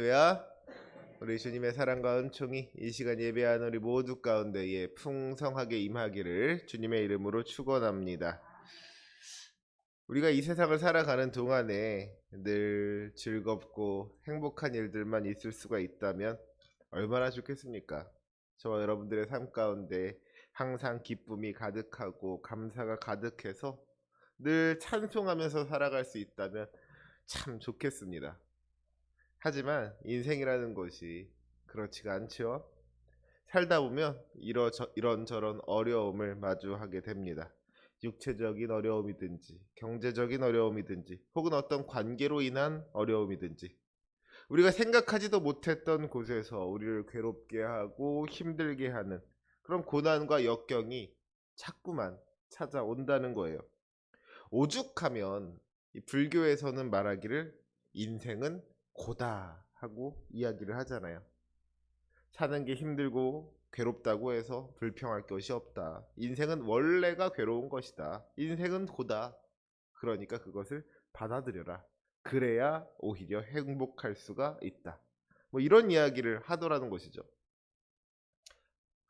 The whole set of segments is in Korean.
할렐루야. 우리 주님의 사랑과 은총이 이 시간 예배하는 우리 모두 가운데에 풍성하게 임하기를 주님의 이름으로 축원합니다. 우리가 이 세상을 살아가는 동안에 늘 즐겁고 행복한 일들만 있을 수가 있다면 얼마나 좋겠습니까? 저와 여러분들의 삶 가운데 항상 기쁨이 가득하고 감사가 가득해서 늘 찬송하면서 살아갈 수 있다면 참 좋겠습니다. 하지만 인생이라는 것이 그렇지가 않죠. 살다 보면 이런저런 어려움을 마주하게 됩니다. 육체적인 어려움이든지 경제적인 어려움이든지 혹은 어떤 관계로 인한 어려움이든지 우리가 생각하지도 못했던 곳에서 우리를 괴롭게 하고 힘들게 하는 그런 고난과 역경이 자꾸만 찾아온다는 거예요. 오죽하면 이 불교에서는 말하기를 인생은 고다 하고 이야기를 하잖아요. 사는 게 힘들고 괴롭다고 해서 불평할 것이 없다. 인생은 원래가 괴로운 것이다. 인생은 고다. 그러니까 그것을 받아들여라. 그래야 오히려 행복할 수가 있다. 뭐 이런 이야기를 하더라는 것이죠.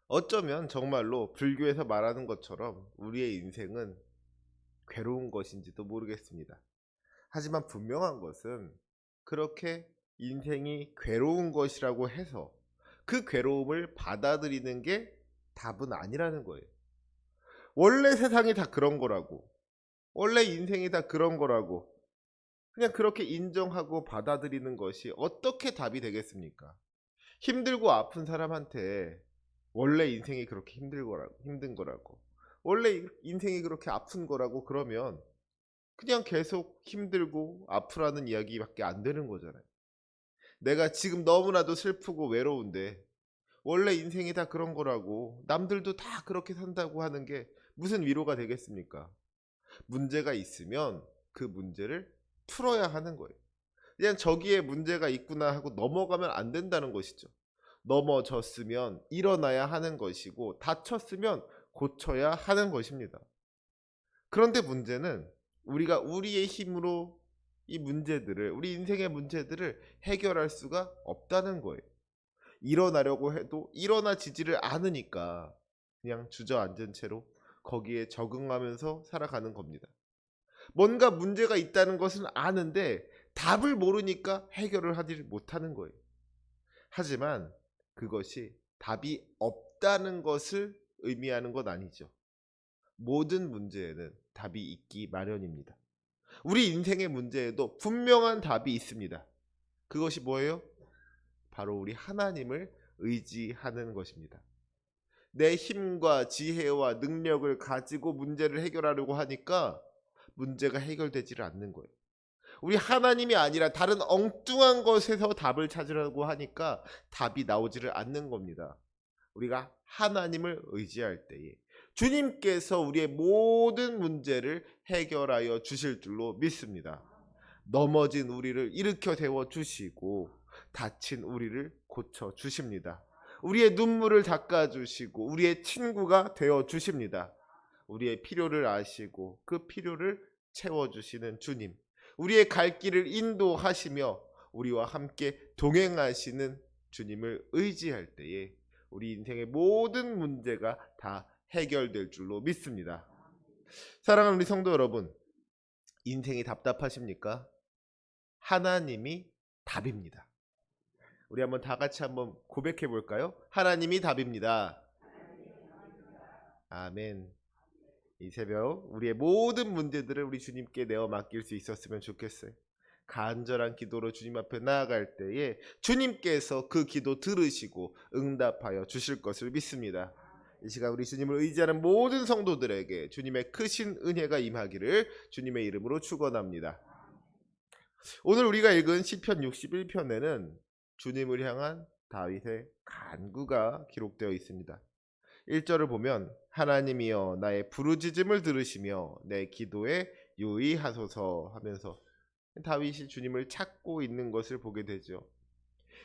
어쩌면 정말로 불교에서 말하는 것처럼 우리의 인생은 괴로운 것인지도 모르겠습니다. 하지만 분명한 것은 그렇게 인생이 괴로운 것이라고 해서 그 괴로움을 받아들이는 게 답은 아니라는 거예요. 원래 세상이 다 그런 거라고, 원래 인생이 다 그런 거라고 그냥 그렇게 인정하고 받아들이는 것이 어떻게 답이 되겠습니까? 힘들고 아픈 사람한테 원래 인생이 그렇게 힘든 거라고 원래 인생이 그렇게 아픈 거라고 그러면 그냥 계속 힘들고 아프라는 이야기밖에 안 되는 거잖아요. 내가 지금 너무나도 슬프고 외로운데 원래 인생이 다 그런 거라고 남들도 다 그렇게 산다고 하는 게 무슨 위로가 되겠습니까? 문제가 있으면 그 문제를 풀어야 하는 거예요. 그냥 저기에 문제가 있구나 하고 넘어가면 안 된다는 것이죠. 넘어졌으면 일어나야 하는 것이고 다쳤으면 고쳐야 하는 것입니다. 그런데 문제는 우리가 우리의 힘으로 우리 인생의 문제들을 해결할 수가 없다는 거예요. 일어나려고 해도 일어나지지를 않으니까 그냥 주저앉은 채로 거기에 적응하면서 살아가는 겁니다. 뭔가 문제가 있다는 것은 아는데 답을 모르니까 해결을 하지 못하는 거예요. 하지만 그것이 답이 없다는 것을 의미하는 건 아니죠. 모든 문제에는 답이 있기 마련입니다. 우리 인생의 문제에도 분명한 답이 있습니다. 그것이 뭐예요? 바로 우리 하나님을 의지하는 것입니다. 내 힘과 지혜와 능력을 가지고 문제를 해결하려고 하니까 문제가 해결되지를 않는 거예요. 우리 하나님이 아니라 다른 엉뚱한 것에서 답을 찾으려고 하니까 답이 나오지를 않는 겁니다. 우리가 하나님을 의지할 때에 주님께서 우리의 모든 문제를 해결하여 주실 줄로 믿습니다. 넘어진 우리를 일으켜 세워 주시고 다친 우리를 고쳐 주십니다. 우리의 눈물을 닦아 주시고 우리의 친구가 되어 주십니다. 우리의 필요를 아시고 그 필요를 채워 주시는 주님. 우리의 갈 길을 인도하시며 우리와 함께 동행하시는 주님을 의지할 때에 우리 인생의 모든 문제가 다 해결될 줄로 믿습니다. 사랑하는 우리 성도 여러분, 인생이 답답하십니까? 하나님이 답입니다. 우리 한번 다 같이 한번 고백해 볼까요? 하나님이 답입니다. 아멘. 이 새벽 우리의 모든 문제들을 우리 주님께 내어 맡길 수 있었으면 좋겠어요. 간절한 기도로 주님 앞에 나아갈 때에 주님께서 그 기도 들으시고 응답하여 주실 것을 믿습니다. 이 시간 우리 주님을 의지하는 모든 성도들에게 주님의 크신 은혜가 임하기를 주님의 이름으로 축원합니다. 오늘 우리가 읽은 시편 61편에는 주님을 향한 다윗의 간구가 기록되어 있습니다. 1절을 보면 하나님이여 나의 부르짖음을 들으시며 내 기도에 유의하소서 하면서 다윗이 주님을 찾고 있는 것을 보게 되죠.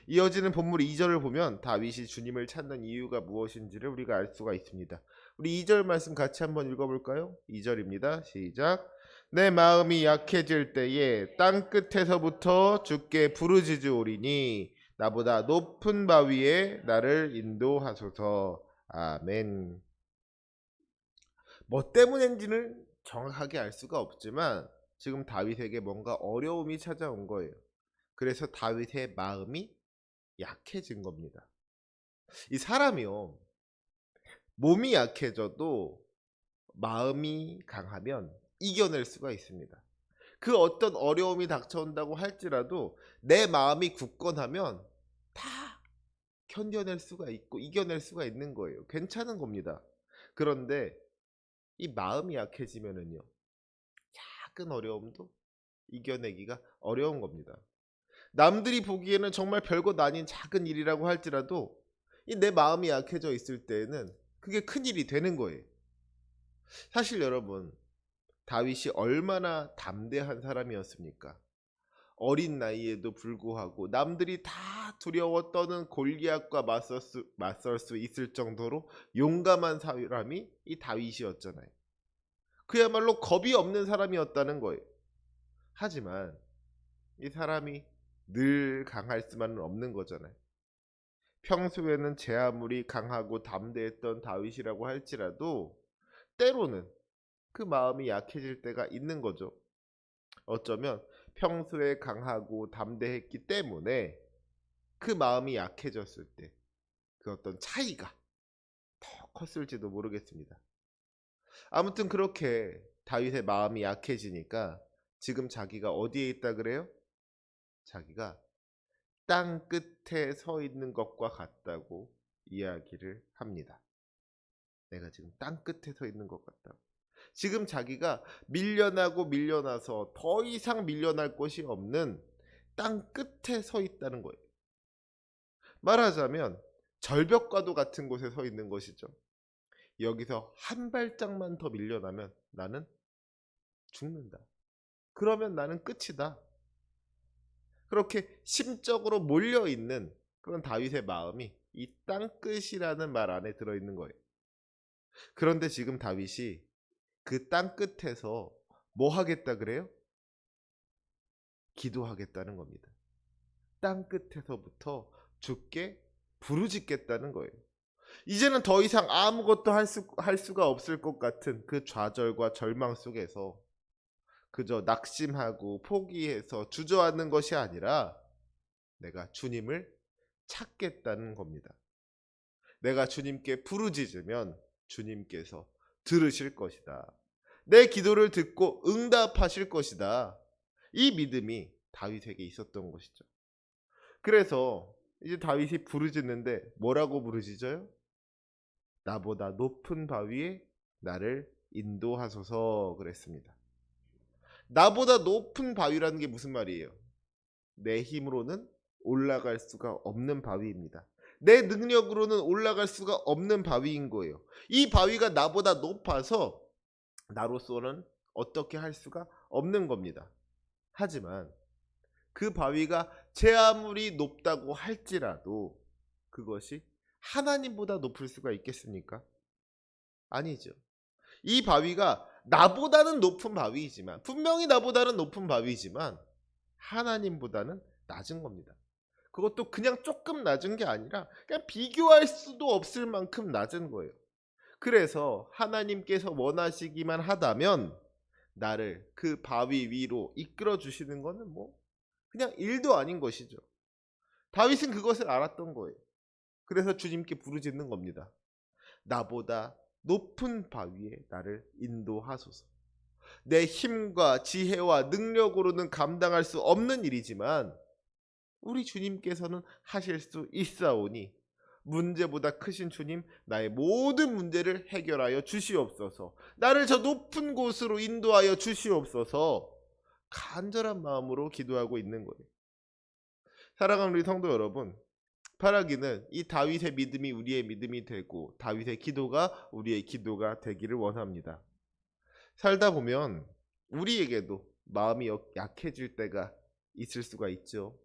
이어지는 본문 2절을 보면 다윗이 주님을 찾는 이유가 무엇인지를 우리가 알 수가 있습니다. 우리 2절 말씀 같이 한번 읽어볼까요? 2절입니다. 시작. 내 마음이 약해질 때에 땅끝에서부터 주께 부르짖으오리니 나보다 높은 바위에 나를 인도하소서. 아멘. 뭐 때문인지는 정확하게 알 수가 없지만 지금 다윗에게 뭔가 어려움이 찾아온 거예요. 그래서 다윗의 마음이 약해진 겁니다. 이 사람이요, 몸이 약해져도 마음이 강하면 이겨낼 수가 있습니다. 그 어떤 어려움이 닥쳐온다고 할지라도 내 마음이 굳건하면 다 견뎌낼 수가 있고 이겨낼 수가 있는 거예요. 괜찮은 겁니다. 그런데 이 마음이 약해지면은요, 작은 어려움도 이겨내기가 어려운 겁니다. 남들이 보기에는 정말 별것 아닌 작은 일이라고 할지라도 이 내 마음이 약해져 있을 때에는 그게 큰 일이 되는 거예요. 사실 여러분, 다윗이 얼마나 담대한 사람이었습니까? 어린 나이에도 불구하고 남들이 다 두려워 떠는 골리앗과 맞설 수 있을 정도로 용감한 사람이 이 다윗이었잖아요. 그야말로 겁이 없는 사람이었다는 거예요. 하지만 이 사람이 늘 강할 수만은 없는 거잖아요. 평소에는 제 아무리 강하고 담대했던 다윗이라고 할지라도 때로는 그 마음이 약해질 때가 있는 거죠. 어쩌면 평소에 강하고 담대했기 때문에 그 마음이 약해졌을 때 그 어떤 차이가 더 컸을지도 모르겠습니다. 아무튼 그렇게 다윗의 마음이 약해지니까 지금 자기가 어디에 있다 그래요? 자기가 땅 끝에 서 있는 것과 같다고 이야기를 합니다. 내가 지금 땅 끝에 서 있는 것 같다고. 지금 자기가 밀려나고 밀려나서 더 이상 밀려날 곳이 없는 땅 끝에 서 있다는 거예요. 말하자면 절벽과도 같은 곳에 서 있는 것이죠. 여기서 한 발짝만 더 밀려나면 나는 죽는다. 그러면 나는 끝이다. 그렇게 심적으로 몰려있는 그런 다윗의 마음이 이 땅끝이라는 말 안에 들어있는 거예요. 그런데 지금 다윗이 그 땅끝에서 뭐 하겠다 그래요? 기도하겠다는 겁니다. 땅끝에서부터 주께 부르짖겠다는 거예요. 이제는 더 이상 아무것도 할 수가 없을 것 같은 그 좌절과 절망 속에서 그저 낙심하고 포기해서 주저앉는 것이 아니라 내가 주님을 찾겠다는 겁니다. 내가 주님께 부르짖으면 주님께서 들으실 것이다. 내 기도를 듣고 응답하실 것이다. 이 믿음이 다윗에게 있었던 것이죠. 그래서 이제 다윗이 부르짖는데 뭐라고 부르짖어요? 나보다 높은 바위에 나를 인도하소서 그랬습니다. 나보다 높은 바위라는 게 무슨 말이에요? 내 힘으로는 올라갈 수가 없는 바위입니다. 내 능력으로는 올라갈 수가 없는 바위인 거예요. 이 바위가 나보다 높아서 나로서는 어떻게 할 수가 없는 겁니다. 하지만 그 바위가 제 아무리 높다고 할지라도 그것이 하나님보다 높을 수가 있겠습니까? 아니죠. 이 바위가 나보다는 높은 바위이지만 분명히 나보다는 높은 바위이지만 하나님보다는 낮은 겁니다. 그것도 그냥 조금 낮은 게 아니라 그냥 비교할 수도 없을 만큼 낮은 거예요. 그래서 하나님께서 원하시기만 하다면 나를 그 바위 위로 이끌어 주시는 거는 뭐 그냥 일도 아닌 것이죠. 다윗은 그것을 알았던 거예요. 그래서 주님께 부르짖는 겁니다. 나보다 높은 바위에 나를 인도하소서. 내 힘과 지혜와 능력으로는 감당할 수 없는 일이지만 우리 주님께서는 하실 수 있사오니 문제보다 크신 주님, 나의 모든 문제를 해결하여 주시옵소서. 나를 저 높은 곳으로 인도하여 주시옵소서. 간절한 마음으로 기도하고 있는 거예요. 사랑하는 우리 성도 여러분, 바라기는 이 다윗의 믿음이 우리의 믿음이 되고 다윗의 기도가 우리의 기도가 되기를 원합니다. 살다 보면 우리에게도 마음이 약해질 때가 있을 수가 있죠.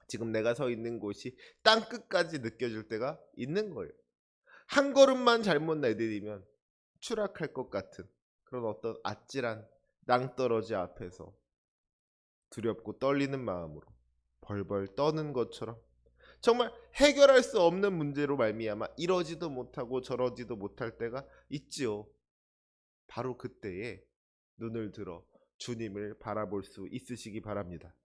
지금 내가 서 있는 곳이 땅끝까지 느껴질 때가 있는 거예요. 한 걸음만 잘못 내디디면 추락할 것 같은 그런 어떤 아찔한 낭떠러지 앞에서 두렵고 떨리는 마음으로 벌벌 떠는 것처럼 정말 해결할 수 없는 문제로 말미암아 이러지도 못하고 저러지도 못할 때가 있지요. 바로 그때에 눈을 들어 주님을 바라볼 수 있으시기 바랍니다.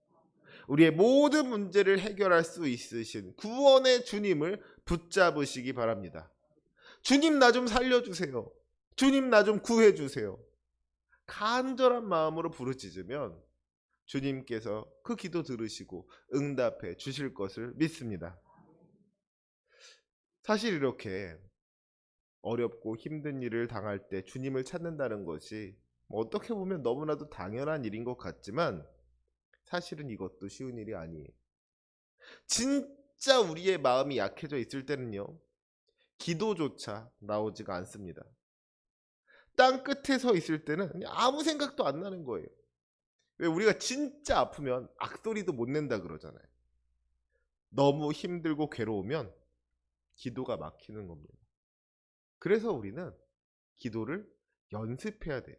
우리의 모든 문제를 해결할 수 있으신 구원의 주님을 붙잡으시기 바랍니다. 주님 나 좀 살려주세요. 주님 나 좀 구해주세요. 간절한 마음으로 부르짖으면 주님께서 그 기도 들으시고 응답해 주실 것을 믿습니다. 사실 이렇게 어렵고 힘든 일을 당할 때 주님을 찾는다는 것이 어떻게 보면 너무나도 당연한 일인 것 같지만 사실은 이것도 쉬운 일이 아니에요. 진짜 우리의 마음이 약해져 있을 때는요, 기도조차 나오지가 않습니다. 땅 끝에 서 있을 때는 그냥 아무 생각도 안 나는 거예요. 왜 우리가 진짜 아프면 악소리도 못 낸다 그러잖아요. 너무 힘들고 괴로우면 기도가 막히는 겁니다. 그래서 우리는 기도를 연습해야 돼요.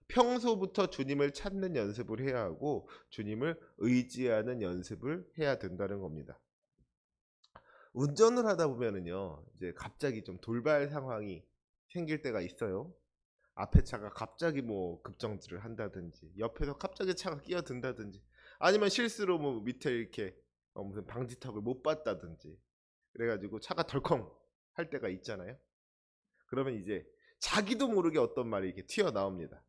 평소부터 주님을 찾는 연습을 해야 하고 주님을 의지하는 연습을 해야 된다는 겁니다. 운전을 하다 보면은요, 이제 갑자기 좀 돌발 상황이 생길 때가 있어요. 앞에 차가 갑자기 뭐 급정지를 한다든지, 옆에서 갑자기 차가 끼어든다든지, 아니면 실수로 뭐 밑에 이렇게 무슨 방지턱을 못 봤다든지, 그래가지고 차가 덜컹 할 때가 있잖아요. 그러면 이제 자기도 모르게 어떤 말이 이렇게 튀어나옵니다.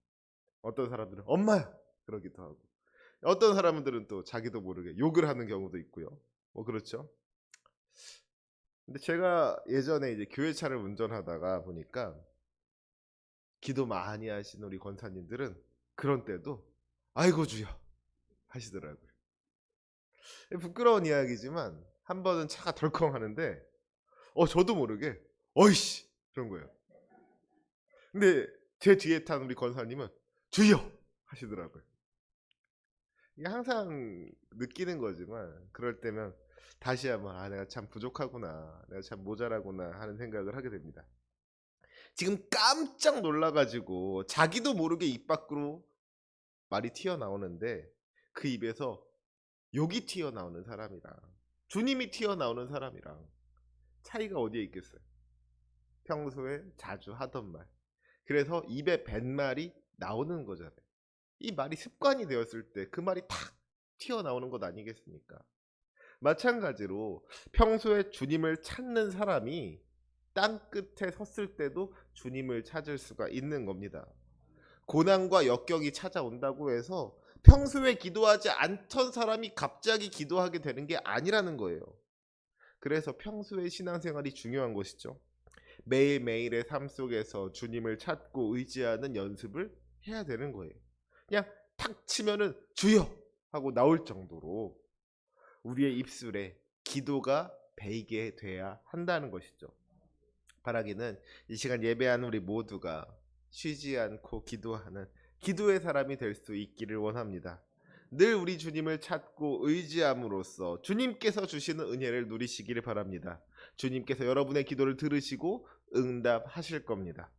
어떤 사람들은 엄마야 그러기도 하고, 어떤 사람들은 또 자기도 모르게 욕을 하는 경우도 있고요. 뭐 그렇죠. 근데 제가 예전에 이제 교회차를 운전하다가 보니까 기도 많이 하신 우리 권사님들은 그런 때도 아이고 주여 하시더라고요. 부끄러운 이야기지만 한 번은 차가 덜컹 하는데 저도 모르게 어이씨 그런 거예요. 근데 제 뒤에 탄 우리 권사님은 주여 하시더라고요. 이게 항상 느끼는 거지만 그럴 때면 다시 한번 내가 참 부족하구나, 내가 참 모자라구나 하는 생각을 하게 됩니다. 지금 깜짝 놀라가지고 자기도 모르게 입 밖으로 말이 튀어나오는데 그 입에서 욕이 튀어나오는 사람이랑 주님이 튀어나오는 사람이랑 차이가 어디에 있겠어요? 평소에 자주 하던 말, 그래서 입에 뱉 말이 나오는 거잖아요. 이 말이 습관이 되었을 때 그 말이 탁 튀어나오는 것 아니겠습니까? 마찬가지로 평소에 주님을 찾는 사람이 땅 끝에 섰을 때도 주님을 찾을 수가 있는 겁니다. 고난과 역경이 찾아온다고 해서 평소에 기도하지 않던 사람이 갑자기 기도하게 되는 게 아니라는 거예요. 그래서 평소에 신앙생활이 중요한 것이죠. 매일매일의 삶 속에서 주님을 찾고 의지하는 연습을 해야 되는 거예요. 그냥 탁 치면은 주여 하고 나올 정도로 우리의 입술에 기도가 배이게 돼야 한다는 것이죠. 바라기는 이 시간 예배하는 우리 모두가 쉬지 않고 기도하는 기도의 사람이 될 수 있기를 원합니다. 늘 우리 주님을 찾고 의지함으로써 주님께서 주시는 은혜를 누리시기를 바랍니다. 주님께서 여러분의 기도를 들으시고 응답하실 겁니다.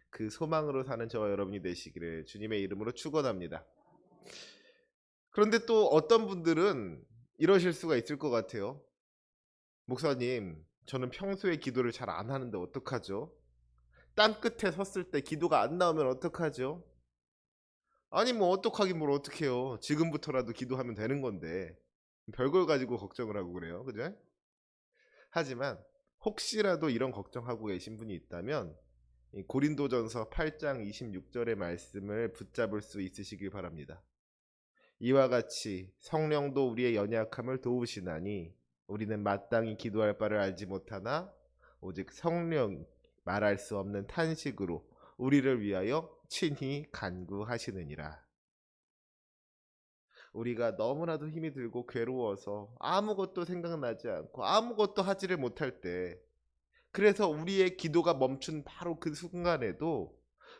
그 소망으로 사는 저와 여러분이 되시기를 주님의 이름으로 축원합니다. 그런데 또 어떤 분들은 이러실 수가 있을 것 같아요. 목사님, 저는 평소에 기도를 잘 안 하는데 어떡하죠? 땅 끝에 섰을 때 기도가 안 나오면 어떡하죠? 아니 뭐 어떡하긴 뭘 어떡해요. 지금부터라도 기도하면 되는 건데 별걸 가지고 걱정을 하고 그래요. 그죠? 하지만 혹시라도 이런 걱정하고 계신 분이 있다면 이 고린도전서 8장 26절의 말씀을 붙잡을 수 있으시길 바랍니다. 이와 같이 성령도 우리의 연약함을 도우시나니 우리는 마땅히 기도할 바를 알지 못하나 오직 성령 말할 수 없는 탄식으로 우리를 위하여 친히 간구하시느니라. 우리가 너무나도 힘이 들고 괴로워서 아무것도 생각나지 않고 아무것도 하지를 못할 때, 그래서 우리의 기도가 멈춘 바로 그 순간에도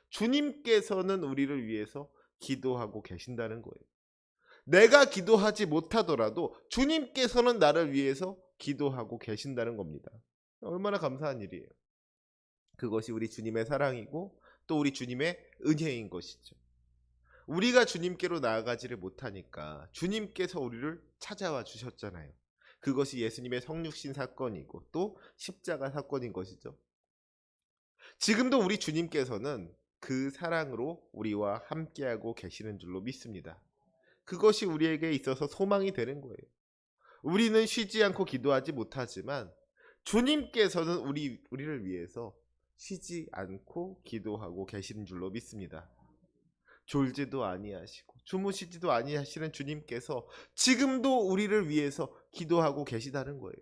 주님께서는 우리를 위해서 기도하고 계신다는 거예요. 내가 기도하지 못하더라도 주님께서는 나를 위해서 기도하고 계신다는 겁니다. 얼마나 감사한 일이에요. 그것이 우리 주님의 사랑이고 또 우리 주님의 은혜인 것이죠. 우리가 주님께로 나아가지를 못하니까 주님께서 우리를 찾아와 주셨잖아요. 그것이 예수님의 성육신 사건이고 또 십자가 사건인 것이죠. 지금도 우리 주님께서는 그 사랑으로 우리와 함께하고 계시는 줄로 믿습니다. 그것이 우리에게 있어서 소망이 되는 거예요. 우리는 쉬지 않고 기도하지 못하지만 주님께서는 우리를 위해서 쉬지 않고 기도하고 계시는 줄로 믿습니다. 졸지도 아니하시고 주무시지도 아니하시는 주님께서 지금도 우리를 위해서 기도하고 계시다는 거예요.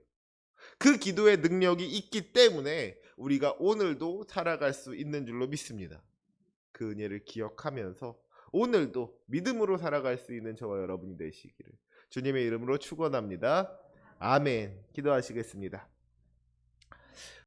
그 기도의 능력이 있기 때문에 우리가 오늘도 살아갈 수 있는 줄로 믿습니다. 그 은혜를 기억하면서 오늘도 믿음으로 살아갈 수 있는 저와 여러분이 되시기를 주님의 이름으로 축원합니다. 아멘. 기도하시겠습니다.